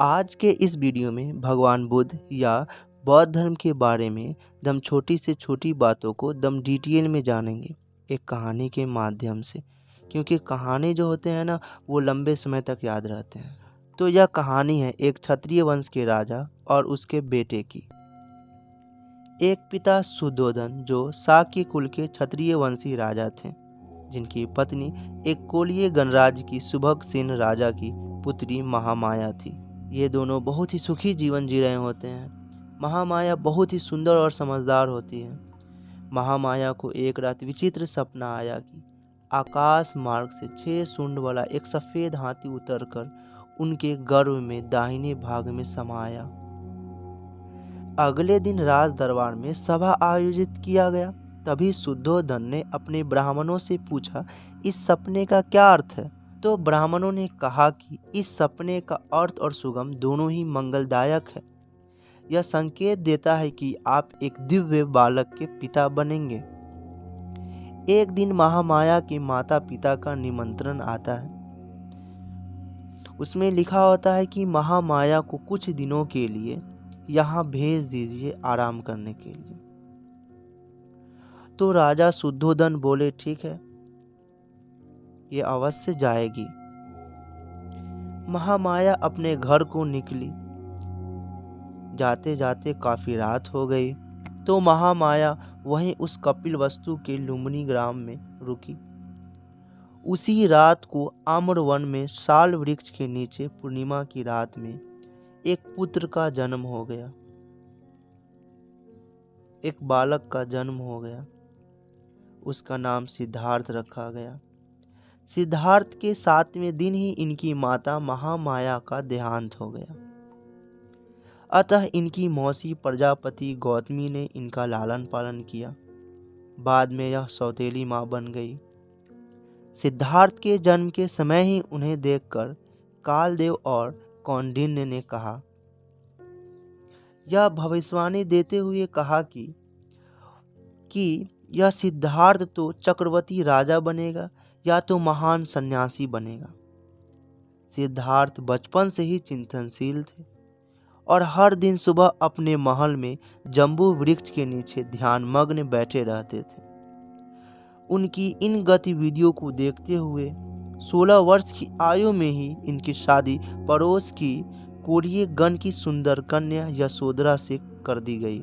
आज के इस वीडियो में भगवान बुद्ध या बौद्ध धर्म के बारे में दम छोटी से छोटी बातों को दम डिटेल में जानेंगे एक कहानी के माध्यम से। क्योंकि कहानी जो होते हैं ना, वो लंबे समय तक याद रहते हैं। तो यह कहानी है एक क्षत्रिय वंश के राजा और उसके बेटे की। एक पिता सुद्धोधन जो शाक्य कुल के क्षत्रिय वंशी राजा थे, जिनकी पत्नी एक कोलीय गणराज्य की सुभगसेन राजा की पुत्री महामाया थी। ये दोनों बहुत ही सुखी जीवन जी रहे होते हैं। महामाया बहुत ही सुंदर और समझदार होती है। महामाया को एक रात विचित्र सपना आया कि आकाश मार्ग से 6 सूंड वाला एक सफेद हाथी उतरकर उनके गर्भ में दाहिने भाग में समाया। अगले दिन राज दरबार में सभा आयोजित किया गया। तभी शुद्धोधन ने अपने ब्राह्मणों से पूछा, इस सपने का क्या अर्थ है? तो ब्राह्मणों ने कहा कि इस सपने का अर्थ और सुगम दोनों ही मंगलदायक है। यह संकेत देता है कि आप एक दिव्य बालक के पिता बनेंगे। एक दिन महामाया के माता पिता का निमंत्रण आता है। उसमें लिखा होता है कि महामाया को कुछ दिनों के लिए यहाँ भेज दीजिए आराम करने के लिए। तो राजा शुद्धोधन बोले, ठीक है, ये अवश्य जाएगी। महामाया अपने घर को निकली। जाते जाते काफी रात हो गई। तो महामाया वहीं उस कपिल वस्तु के लुम्बिनी ग्राम में रुकी। उसी रात को आम्रवन में साल वृक्ष के नीचे पूर्णिमा की रात में एक पुत्र का जन्म हो गया। एक बालक का जन्म हो गया। उसका नाम सिद्धार्थ रखा गया। सिद्धार्थ के 7वें दिन ही इनकी माता महामाया का देहांत हो गया। अतः इनकी मौसी प्रजापति गौतमी ने इनका लालन पालन किया। बाद में यह सौतेली माँ बन गई। सिद्धार्थ के जन्म के समय ही उन्हें देखकर कालदेव और कौंडिन्य ने कहा, यह भविष्यवाणी देते हुए कहा कि यह सिद्धार्थ तो चक्रवर्ती राजा बनेगा या तो महान सन्यासी बनेगा। सिद्धार्थ बचपन से ही चिंतनशील थे और हर दिन सुबह अपने महल में जम्बू वृक्ष के नीचे ध्यान मग्न बैठे रहते थे। उनकी इन गतिविधियों को देखते हुए 16 वर्ष की आयु में ही इनकी शादी पड़ोस की कोरिय गण की सुंदर कन्या यशोधरा से कर दी गई।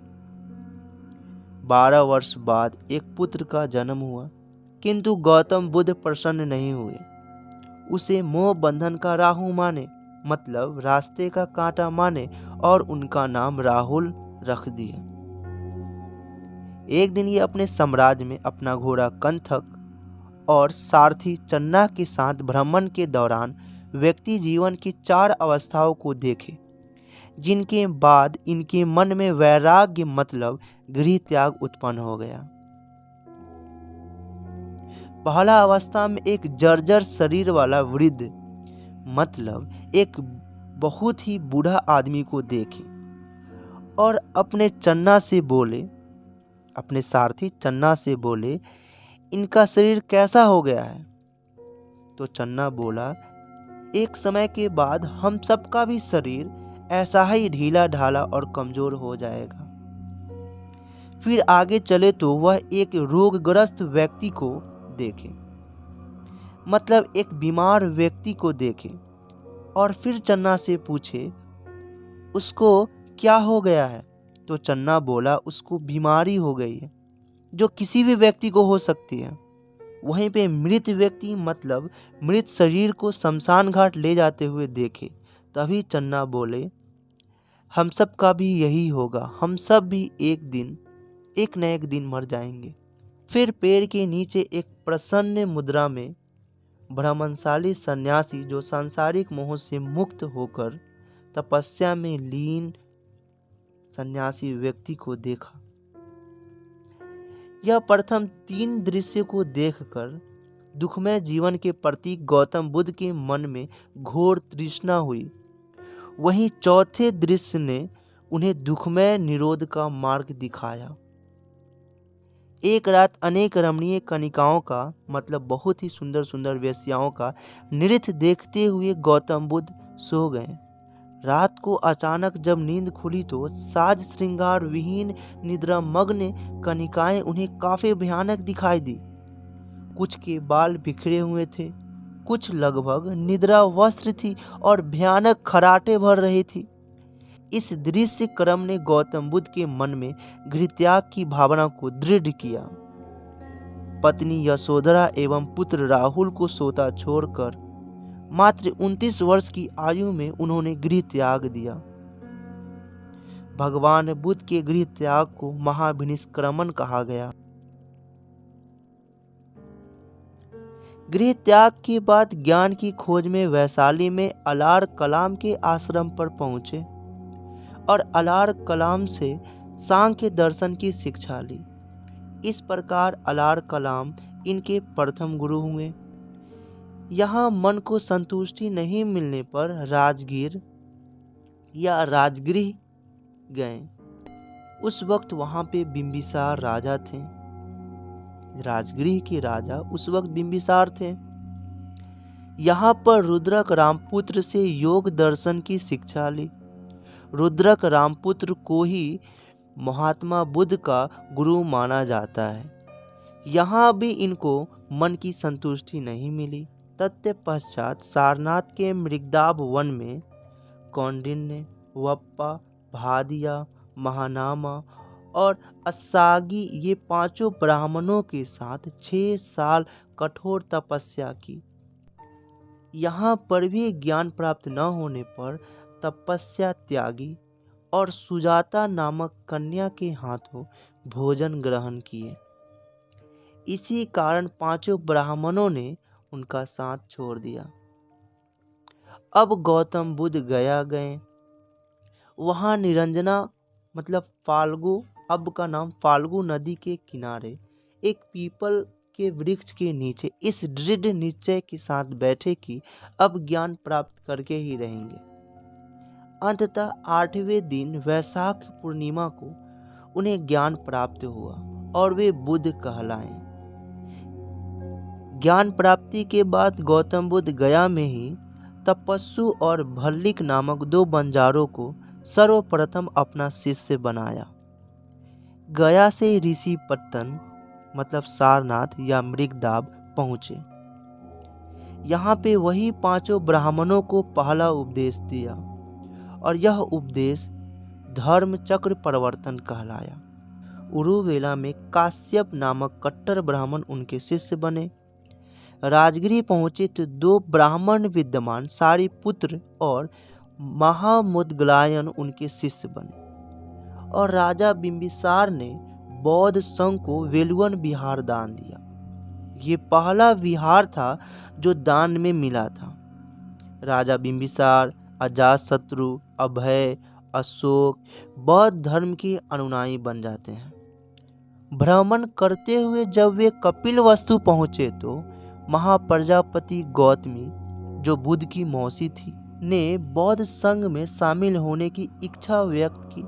12 वर्ष बाद एक पुत्र का जन्म हुआ, किंतु गौतम बुद्ध प्रसन्न नहीं हुए। उसे मोह बंधन का राहु माने, मतलब रास्ते का कांटा माने, और उनका नाम राहुल रख दिया। एक दिन ये अपने साम्राज्य में अपना घोड़ा कंथक और सारथी चन्ना के साथ भ्रमण के दौरान व्यक्ति जीवन की 4 अवस्थाओं को देखे, जिनके बाद इनके मन में वैराग्य मतलब गृह त्याग उत्पन्न हो गया। पहला अवस्था में एक जर्जर शरीर वाला वृद्ध मतलब एक बहुत ही बूढ़ा आदमी को देखे और अपने सारथी चन्ना से बोले, इनका शरीर कैसा हो गया है? तो चन्ना बोला, एक समय के बाद हम सबका भी शरीर ऐसा ही ढीला ढाला और कमजोर हो जाएगा। फिर आगे चले तो वह एक रोगग्रस्त व्यक्ति को देखे, मतलब एक बीमार व्यक्ति को देखे, और फिर चन्ना से पूछे, उसको क्या हो गया है? तो चन्ना बोला, उसको बीमारी हो गई है जो किसी भी व्यक्ति को हो सकती है। वहीं पे मृत व्यक्ति मतलब मृत शरीर को शमशान घाट ले जाते हुए देखे। तभी चन्ना बोले, हम सब का भी यही होगा, हम सब भी एक न एक दिन मर जाएंगे। फिर पेड़ के नीचे एक प्रसन्न मुद्रा में भ्रमणशाली सन्यासी जो सांसारिक मोह से मुक्त होकर तपस्या में लीन सन्यासी व्यक्ति को देखा। यह प्रथम 3 दृश्य को देखकर दुखमय जीवन के प्रति गौतम बुद्ध के मन में घोर तृष्णा हुई। वहीं चौथे दृश्य ने उन्हें दुखमय निरोध का मार्ग दिखाया। एक रात अनेक रमणीय कनिकाओं का मतलब बहुत ही सुंदर सुंदर वेश्याओं का नृत्य देखते हुए गौतम बुद्ध सो गए। रात को अचानक जब नींद खुली तो साज श्रृंगार विहीन निद्रा मग्न कनिकाएं उन्हें काफी भयानक दिखाई दी। कुछ के बाल बिखरे हुए थे, कुछ लगभग निद्रा वस्त्र थी और भयानक खराटे भर रही थी। इस दृश्य क्रम ने गौतम बुद्ध के मन में गृहत्याग की भावना को दृढ़ किया। पत्नी यशोधरा एवं पुत्र राहुल को सोता छोड़कर मात्र 29 वर्ष की आयु में उन्होंने गृह त्याग दिया। भगवान बुद्ध के गृह त्याग को महाभिनिष्क्रमण कहा गया। गृह त्याग के बाद ज्ञान की खोज में वैशाली में अलार कलाम के आश्रम पर पहुंचे और अलार कलाम से सांख्य दर्शन की शिक्षा ली। इस प्रकार अलार कलाम इनके प्रथम गुरु हुए। यहाँ मन को संतुष्टि नहीं मिलने पर राजगीर या राजगृह गए। उस वक्त वहाँ पे बिंबिसार राजा थे। राजगृह के राजा उस वक्त बिंबिसार थे। यहाँ पर रुद्रक रामपुत्र से योग दर्शन की शिक्षा ली। रुद्रक रामपुत्र को ही महात्मा बुद्ध का गुरु माना जाता है। यहाँ भी इनको मन की संतुष्टि नहीं मिली। तत्पश्चात सारनाथ के मृगदाब वन में कौंडिन्य, वप्पा, भादिया, महानामा और अस्सागी ये पांचों ब्राह्मणों के साथ 6 साल कठोर तपस्या की। यहाँ पर भी ज्ञान प्राप्त न होने पर तपस्या त्यागी और सुजाता नामक कन्या के हाथों भोजन ग्रहण किए। इसी कारण पांचों ब्राह्मणों ने उनका साथ छोड़ दिया। अब गौतम बुद्ध गया गए। वहाँ निरंजना मतलब फाल्गु, अब का नाम फाल्गु नदी के किनारे एक पीपल के वृक्ष के नीचे इस दृढ़ निश्चय के साथ बैठे कि अब ज्ञान प्राप्त करके ही रहेंगे। अंततः 8वें दिन वैशाख पूर्णिमा को उन्हें ज्ञान प्राप्त हुआ और वे बुद्ध कहलाए। ज्ञान प्राप्ति के बाद गौतम बुद्ध गया में ही तपस्सु और भल्लिक नामक 2 बंजारों को सर्वप्रथम अपना शिष्य बनाया। गया से ऋषि पट्टन मतलब सारनाथ या मृगदाब पहुँचे। यहाँ पे वही पांचों ब्राह्मणों को पहला उपदेश दिया और यह उपदेश धर्म चक्र परिवर्तन कहलाया। उरुवेला में काश्यप नामक कट्टर ब्राह्मण उनके शिष्य बने। राजगिरी पहुँचे तो 2 ब्राह्मण विद्यमान सारिपुत्र और महामुद्गलायन उनके शिष्य बने और राजा बिंबिसार ने बौद्ध संघ को वेलुवन विहार दान दिया। ये पहला विहार था जो दान में मिला था। राजा बिंबिसार, अजातशत्रु, अभय, अशोक बौद्ध धर्म के अनुयायी बन जाते हैं। भ्रमण करते हुए जब वे कपिलवस्तु पहुँचे तो महाप्रजापति गौतमी जो बुद्ध की मौसी थी ने बौद्ध संघ में शामिल होने की इच्छा व्यक्त की।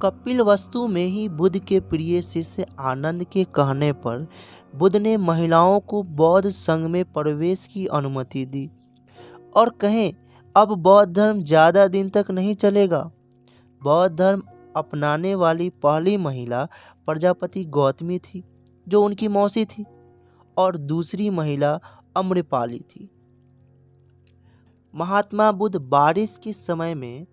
कपिलवस्तु में ही बुद्ध के प्रिय शिष्य आनंद के कहने पर बुद्ध ने महिलाओं को बौद्ध संघ में प्रवेश की अनुमति दी और कहें अब बौद्ध धर्म ज़्यादा दिन तक नहीं चलेगा। बौद्ध धर्म अपनाने वाली पहली महिला प्रजापति गौतमी थी जो उनकी मौसी थी और दूसरी महिला अम्रपाली थी। महात्मा बुद्ध बारिश के समय में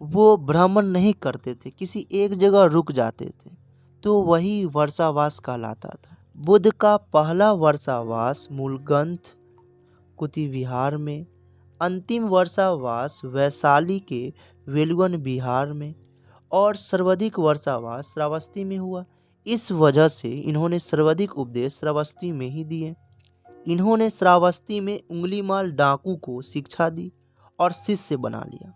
वो भ्रमण नहीं करते थे, किसी एक जगह रुक जाते थे तो वही वर्षावास कहलाता था। बुद्ध का पहला वर्षावास मूलग्रंथ कुति विहार में, अंतिम वर्षावास वैशाली के वेलुवन विहार में और सर्वाधिक वर्षावास श्रावस्ती में हुआ। इस वजह से इन्होंने सर्वाधिक उपदेश श्रावस्ती में ही दिए। इन्होंने श्रावस्ती में उंगलीमाल डाकू को शिक्षा दी और शिष्य बना लिया।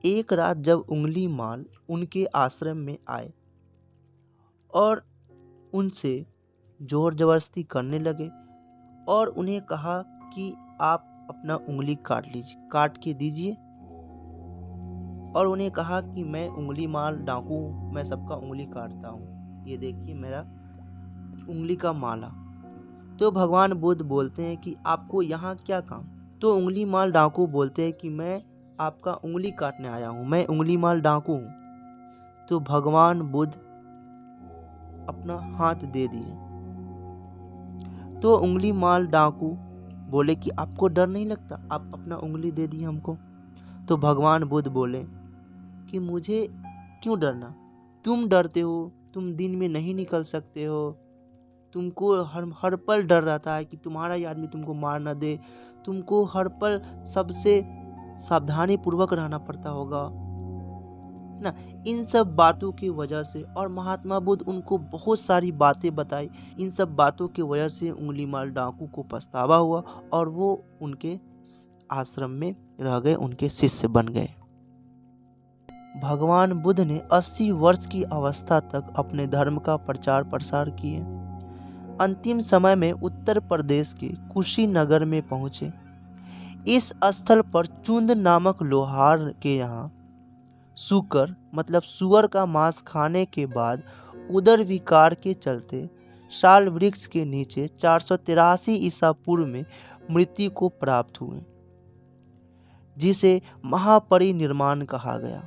एक रात जब उंगलीमाल उनके आश्रम में आए और उनसे जोर जबरदस्ती करने लगे और उन्हें कहा कि आप अपना उंगली काट के दीजिए और उन्हें कहा कि मैं उंगलीमाल डाकू, मैं सबका उंगली काटता हूँ, ये देखिए मेरा उंगली का माला। तो भगवान बुद्ध बोलते हैं कि आपको यहाँ क्या काम। तो उंगलीमाल डाकू बोलते हैं कि मैं आपका उंगली काटने आया हूँ, मैं उंगली माल डाकू हूँ। तो भगवान बुद्ध अपना हाथ दे दिए। तो उंगली माल डाकू बोले कि आपको डर नहीं लगता, आप अपना उंगली दे दिए हमको। तो भगवान बुद्ध बोले कि मुझे क्यों डरना, तुम डरते हो, तुम दिन में नहीं निकल सकते हो, तुमको हर पल डर रहता है कि तुम्हारा ही आदमी तुमको मार ना दे, तुमको हर पल सबसे सावधानी पूर्वक रहना पड़ता होगा, है ना। इन सब बातों की वजह से, और महात्मा बुद्ध उनको बहुत सारी बातें बताई, इन सब बातों की वजह से उंगली माल डाकू को पछतावा हुआ और वो उनके आश्रम में रह गए, उनके शिष्य बन गए। भगवान बुद्ध ने 80 वर्ष की अवस्था तक अपने धर्म का प्रचार प्रसार किए। अंतिम समय में उत्तर प्रदेश के कुशीनगर में पहुंचे। इस स्थल पर चुंद नामक लोहार के यहाँ सूकर मतलब सुअर का मांस खाने के बाद उदर विकार के चलते साल वृक्ष के नीचे 483 ईसा पूर्व में मृत्यु को प्राप्त हुए, जिसे महापरिनिर्वाण कहा गया।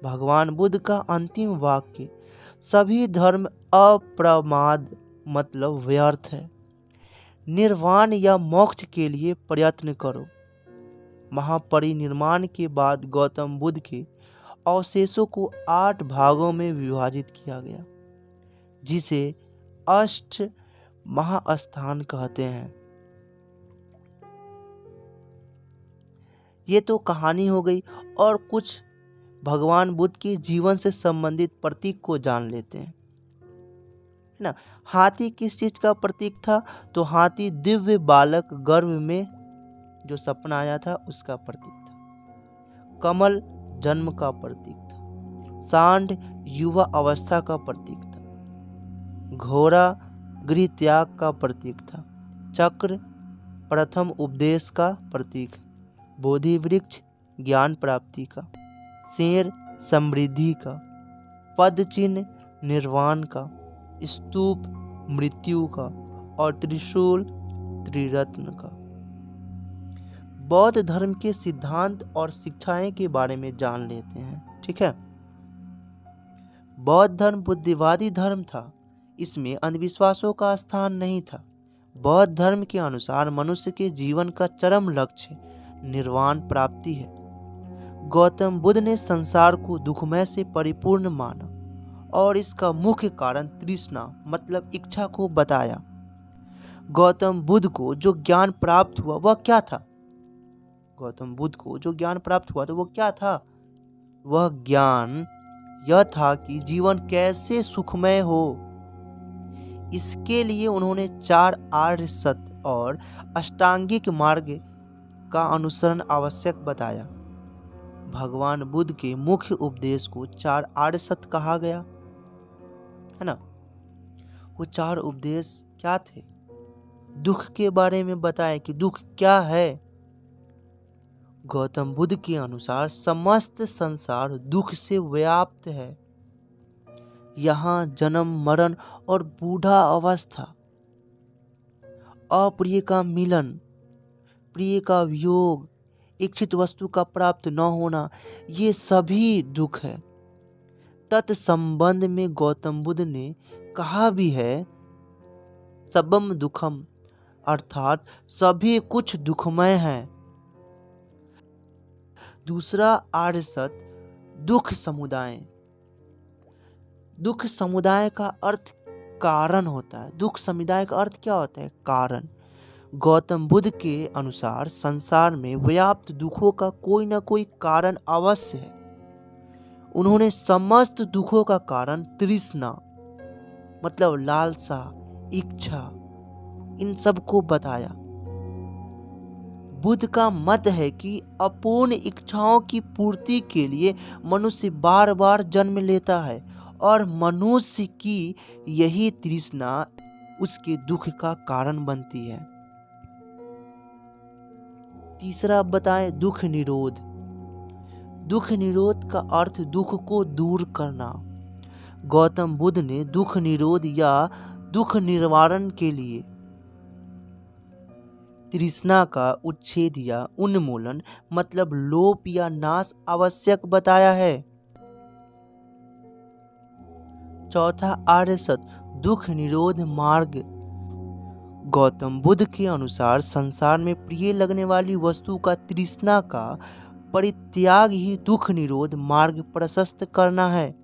भगवान बुद्ध का अंतिम वाक्य सभी धर्म अप्रमाद मतलब व्यर्थ है, निर्वाण या मोक्ष के लिए प्रयत्न करो। महापरिनिर्वाण के बाद गौतम बुद्ध के अवशेषों को 8 भागों में विभाजित किया गया, जिसे अष्ट महास्थान कहते हैं। ये तो कहानी हो गई, और कुछ भगवान बुद्ध के जीवन से संबंधित प्रतीक को जान लेते हैं, है ना। हाथी किस चीज का प्रतीक था? तो हाथी दिव्य बालक गर्भ में जो सपना आया था उसका प्रतीक था। कमल जन्म का प्रतीक था। सांड युवा अवस्था का प्रतीक था। घोड़ा गृह त्याग का प्रतीक था। चक्र प्रथम उपदेश का प्रतीक। बोधि वृक्ष ज्ञान प्राप्ति का। शेर समृद्धि का। पद चिन्ह निर्वाण का। स्तूप मृत्यु का। और त्रिशूल त्रिरत्न का। बौद्ध धर्म के सिद्धांत और शिक्षाएं के बारे में जान लेते हैं, ठीक है। बौद्ध धर्म बुद्धिवादी धर्म था, इसमें अंधविश्वासों का स्थान नहीं था। बौद्ध धर्म के अनुसार मनुष्य के जीवन का चरम लक्ष्य निर्वाण प्राप्ति है। गौतम बुद्ध ने संसार को दुखमय से परिपूर्ण माना और इसका मुख्य कारण तृष्णा मतलब इच्छा को बताया। गौतम बुद्ध को जो ज्ञान प्राप्त हुआ वह क्या था? गौतम बुद्ध को जो ज्ञान प्राप्त हुआ तो वो क्या था? वह ज्ञान यह था कि जीवन कैसे सुखमय हो। इसके लिए उन्होंने 4 आर्य सत्य और अष्टांगिक मार्ग का अनुसरण आवश्यक बताया। भगवान बुद्ध के मुख्य उपदेश को 4 आर्य सत्य कहा गया, है ना। वो 4 उपदेश क्या थे? दुख के बारे में बताया कि दुख क्या है। गौतम बुद्ध के अनुसार समस्त संसार दुख से व्याप्त है। यहाँ जन्म मरण और बूढ़ा अवस्था, अप्रिय का मिलन, प्रिय का वियोग, इच्छित वस्तु का प्राप्त न होना, ये सभी दुख है। तत्संबंध में गौतम बुद्ध ने कहा भी है सबम दुखम, अर्थात सभी कुछ दुखमय है। दूसरा आर्य सत्य दुख समुदाय। दुख समुदाय का अर्थ कारण होता है। दुख समुदाय का अर्थ क्या होता है? कारण। गौतम बुद्ध के अनुसार संसार में व्याप्त दुखों का कोई ना कोई कारण अवश्य है। उन्होंने समस्त दुखों का कारण तृष्णा मतलब लालसा, इच्छा, इन सब को बताया। बुद्ध का मत है कि अपूर्ण इच्छाओं की पूर्ति के लिए मनुष्य बार बार जन्म लेता है और मनुष्य की यही तृष्णा उसके दुख का कारण बनती है। तीसरा बताएं दुख निरोध। दुख निरोध का अर्थ दुख को दूर करना। गौतम बुद्ध ने दुख निरोध या दुख निवारण के लिए तृष्णा का उच्छेद या उन्मूलन मतलब लोप या नाश आवश्यक बताया है। चौथा आर्य सत्य दुख निरोध मार्ग। गौतम बुद्ध के अनुसार संसार में प्रिय लगने वाली वस्तु का तृष्णा का परित्याग ही दुख निरोध मार्ग प्रशस्त करना है।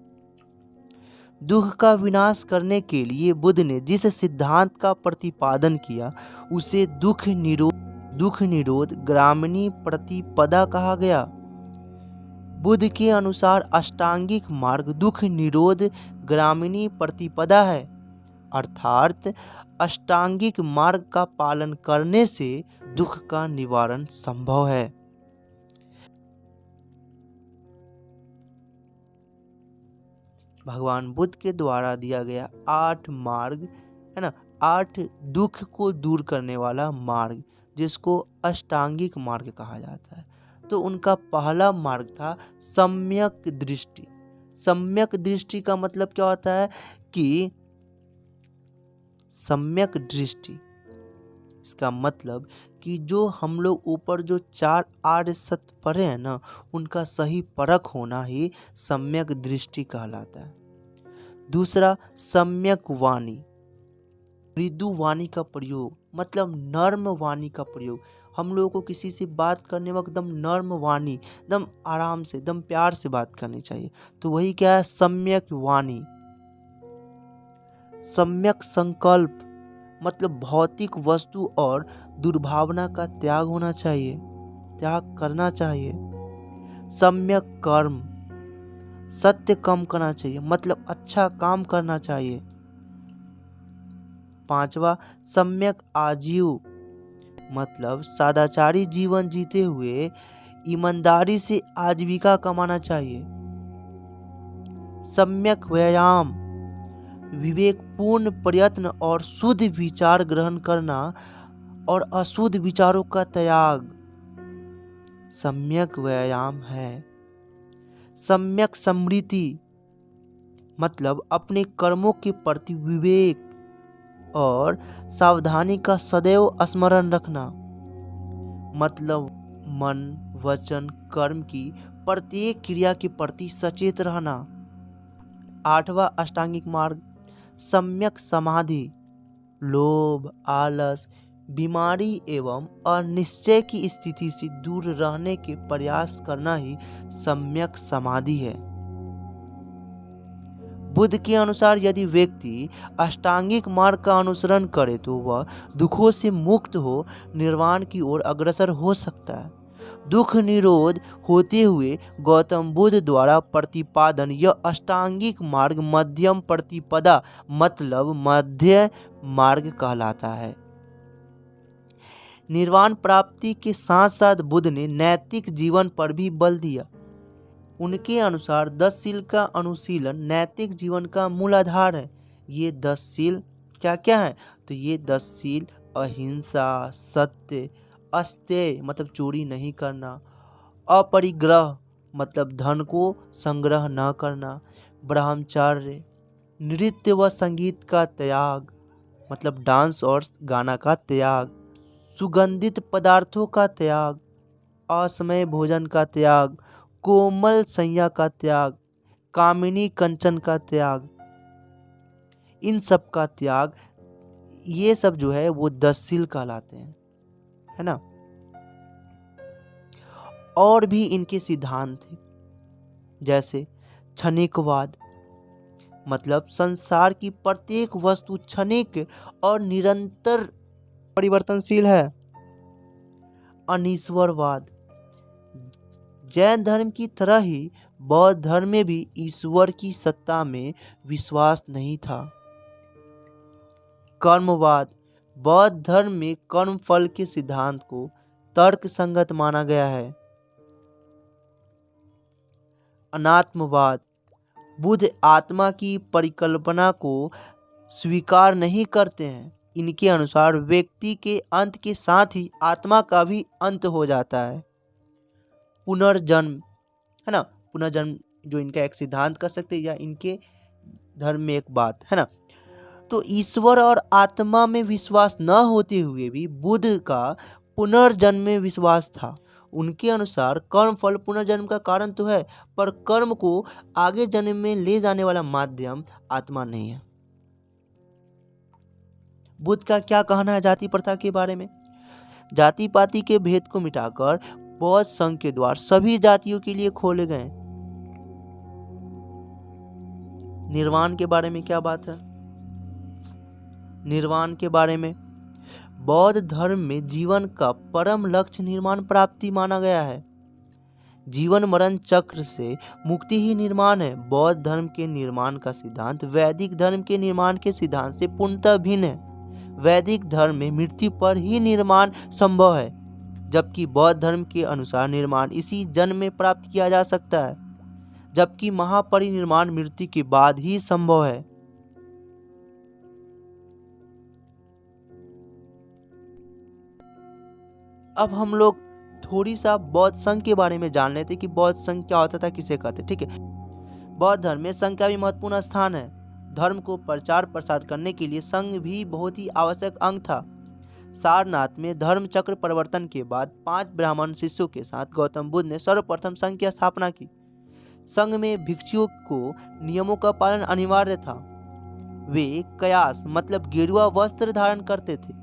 दुख का विनाश करने के लिए बुद्ध ने जिस सिद्धांत का प्रतिपादन किया उसे दुख निरोध ग्रामिणी प्रतिपदा कहा गया। बुद्ध के अनुसार अष्टांगिक मार्ग दुख निरोध ग्रामिणी प्रतिपदा है, अर्थात अष्टांगिक मार्ग का पालन करने से दुख का निवारण संभव है। भगवान बुद्ध के द्वारा दिया गया 8 मार्ग है ना, 8 दुख को दूर करने वाला मार्ग जिसको अष्टांगिक मार्ग कहा जाता है। तो उनका पहला मार्ग था सम्यक दृष्टि। सम्यक दृष्टि का मतलब क्या होता है कि सम्यक दृष्टि, इसका मतलब कि जो हम लोग ऊपर जो 4 आर्य सत्य पढ़े हैं ना, उनका सही परख होना ही सम्यक दृष्टि कहलाता है। दूसरा सम्यक वाणी, मृदु वाणी का प्रयोग मतलब नर्म वाणी का प्रयोग। हम लोगों को किसी से बात करने वक्त एकदम नर्म वाणी, एकदम आराम से, एकदम प्यार से बात करनी चाहिए। तो वही क्या है, सम्यक वाणी। सम्यक संकल्प मतलब भौतिक वस्तु और दुर्भावना का त्याग होना चाहिए, त्याग करना चाहिए। सम्यक कर्म, सत्य कम करना चाहिए मतलब अच्छा काम करना चाहिए। 5वां सम्यक आजीव मतलब सदाचारी जीवन जीते हुए ईमानदारी से आजीविका कमाना चाहिए। सम्यक व्यायाम विवेकपूर्ण प्रयत्न और शुद्ध विचार ग्रहण करना और अशुद्ध विचारों का त्याग सम्यक व्यायाम है। सम्यक स्मृति मतलब अपने कर्मों के प्रति विवेक और सावधानी का सदैव स्मरण रखना, मतलब मन वचन कर्म की प्रत्येक क्रिया के प्रति सचेत रहना। 8वां अष्टांगिक मार्ग सम्यक समाधि, लोभ आलस बीमारी एवं अनिश्चय की स्थिति से दूर रहने के प्रयास करना ही सम्यक समाधि है। बुद्ध के अनुसार यदि व्यक्ति अष्टांगिक मार्ग का अनुसरण करे तो वह दुखों से मुक्त हो निर्वाण की ओर अग्रसर हो सकता है। दुख निरोध होते हुए गौतम बुद्ध द्वारा प्रतिपादन यह अष्टांगिक मार्ग मध्यम प्रतिपदा मतलब मध्य मार्ग कहलाता है। निर्वाण प्राप्ति के साथ साथ बुद्ध ने नैतिक जीवन पर भी बल दिया। उनके अनुसार 10 शील का अनुशीलन नैतिक जीवन का मूल आधार है। ये 10 शील क्या क्या है, तो ये 10 शील अहिंसा, सत्य, अस्तेय मतलब चोरी नहीं करना, अपरिग्रह मतलब धन को संग्रह न करना, ब्रह्मचर्य, नृत्य व संगीत का त्याग मतलब डांस और गाना का त्याग, सुगंधित पदार्थों का त्याग, असमय भोजन का त्याग, कोमल संज्ञा का त्याग, कामिनी कंचन का त्याग, इन सब का त्याग, ये सब जो है वो 10 शील कहलाते हैं, है ना। और भी इनके सिद्धांत थे जैसे क्षणिकवाद मतलब संसार की प्रत्येक वस्तु क्षणिक और निरंतर परिवर्तनशील है। अनीश्वरवाद जैन धर्म की तरह ही बौद्ध धर्म में भी ईश्वर की सत्ता में विश्वास नहीं था। कर्मवाद बौद्ध धर्म में कर्म फल के सिद्धांत को तर्क संगत माना गया है। अनात्मवाद बुद्ध आत्मा की परिकल्पना को स्वीकार नहीं करते हैं। इनके अनुसार व्यक्ति के अंत के साथ ही आत्मा का भी अंत हो जाता है। पुनर्जन्म है ना, पुनर्जन्म जो इनका एक सिद्धांत कर सकते हैं या इनके धर्म में एक बात है ना। तो ईश्वर और आत्मा में विश्वास न होते हुए भी बुद्ध का पुनर्जन्म में विश्वास था। उनके अनुसार कर्म फल पुनर्जन्म का कारण तो है, पर कर्म को आगे जन्म में ले जाने वाला माध्यम आत्मा नहीं है। बुद्ध का क्या कहना है जाति प्रथा के बारे में? जाति पाति के भेद को मिटाकर बौद्ध संघ के द्वार सभी जातियों के लिए खोले गए। निर्वाण के बारे में क्या बात है? निर्वाण के बारे में, बौद्ध धर्म में जीवन का परम लक्ष्य निर्वाण प्राप्ति माना गया है। जीवन मरण चक्र से मुक्ति ही निर्माण है। बौद्ध धर्म के निर्माण का सिद्धांत वैदिक धर्म के निर्माण के सिद्धांत से पूर्णतः भिन्न है। वैदिक धर्म में मृत्यु पर ही निर्माण संभव है, जबकि बौद्ध धर्म के अनुसार निर्माण इसी जन्म में प्राप्त किया जा सकता है, जबकि महापरिनिर्वाण मृत्यु के बाद ही संभव है। अब हम लोग थोड़ी सा बौद्ध संघ के बारे में जान लेते कि बौद्ध संघ क्या होता था, किसे कहते, ठीक है। बौद्ध धर्म में संघ का भी महत्वपूर्ण स्थान है। धर्म को प्रचार प्रसार करने के लिए संघ भी बहुत ही आवश्यक अंग था। सारनाथ में धर्म चक्र परिवर्तन के बाद 5 ब्राह्मण शिष्यों के साथ गौतम बुद्ध ने सर्वप्रथम संघ की स्थापना की। संघ में भिक्षुओं को नियमों का पालन अनिवार्य था। वे कयास मतलब गेरुआ वस्त्र धारण करते थे।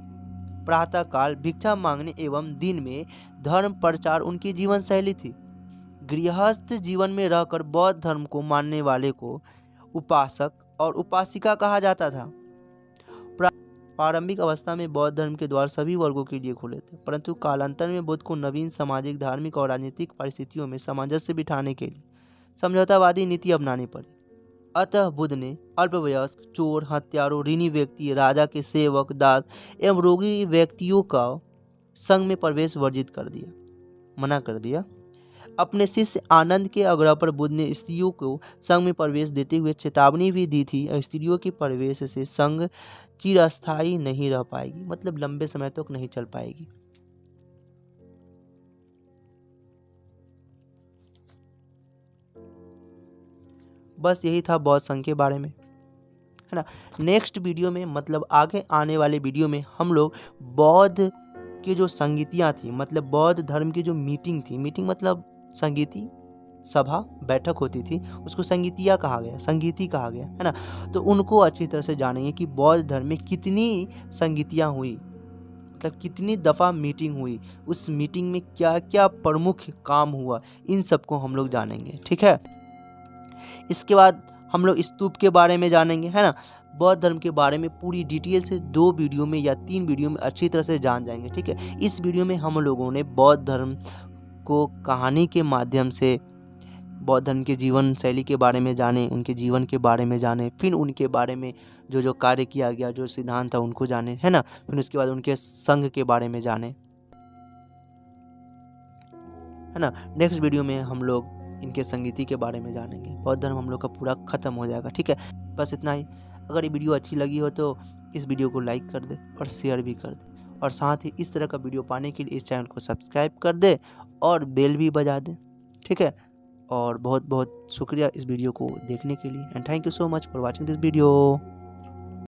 प्रातः काल भिक्षा मांगने एवं दिन में धर्म प्रचार उनकी जीवन शैली थी। गृहस्थ जीवन में रहकर बौद्ध धर्म को मानने वाले को उपासक और उपासिका कहा जाता था। प्रारंभिक अवस्था में बौद्ध धर्म के द्वार सभी वर्गों के लिए खुले थे, परंतु कालांतर में बुद्ध को नवीन सामाजिक, धार्मिक और राजनीतिक परिस्थितियों में सामंजस्य बिठाने के लिए समझौतावादी नीति अपनानी पड़ी। अतः बुद्ध ने अल्पवयस्क, चोर, हत्यारों, ऋणी व्यक्ति, राजा के सेवक, दास एवं रोगी व्यक्तियों का संघ में प्रवेश वर्जित कर दिया, मना कर दिया। अपने शिष्य आनंद के आग्रह पर बुद्ध ने स्त्रियों को संघ में प्रवेश देते हुए चेतावनी भी दी थी, स्त्रियों के प्रवेश से संघ चिरस्थायी नहीं रह पाएगी, मतलब लंबे समय तक नहीं चल पाएगी। बस यही था बौद्ध संघ के बारे में, है ना। नेक्स्ट वीडियो में, मतलब आगे आने वाले वीडियो में, हम लोग बौद्ध के जो संगीतियाँ थी, मतलब बौद्ध धर्म की जो मीटिंग थी, मीटिंग मतलब संगीति सभा बैठक होती थी, उसको संगीतिया कहा गया, संगीति कहा गया, है ना। तो उनको अच्छी तरह से जानेंगे कि बौद्ध धर्म में कितनी संगीतियाँ हुई, मतलब कितनी दफ़ा मीटिंग हुई, उस मीटिंग में क्या क्या प्रमुख काम हुआ, इन सबको हम लोग जानेंगे, ठीक है। इसके बाद हम लोग स्तूप के बारे में जानेंगे, है ना। बौद्ध धर्म के बारे में पूरी डिटेल से 2 वीडियो में या 3 वीडियो में अच्छी तरह से जान जाएंगे, ठीक है। इस वीडियो में हम लोगों ने बौद्ध धर्म को कहानी के माध्यम से बौद्ध धर्म के जीवन शैली के बारे में जाने, उनके जीवन के बारे में जाने, फिर उनके बारे में जो जो कार्य किया गया, जो सिद्धांत था उनको जाने, है ना। फिर उसके बाद उनके संघ के बारे में जाने, है ना। नेक्स्ट वीडियो में हम लोग इनके संगीति के बारे में जानेंगे। बौद्ध धर्म हम लोग का पूरा खत्म हो जाएगा, ठीक है। बस इतना ही। अगर ये वीडियो अच्छी लगी हो तो इस वीडियो को लाइक कर दे और शेयर भी कर दे, और साथ ही इस तरह का वीडियो पाने के लिए इस चैनल को सब्सक्राइब कर दे और बेल भी बजा दे, ठीक है। और बहुत बहुत शुक्रिया इस वीडियो को देखने के लिए, and thank you so much for watching this video.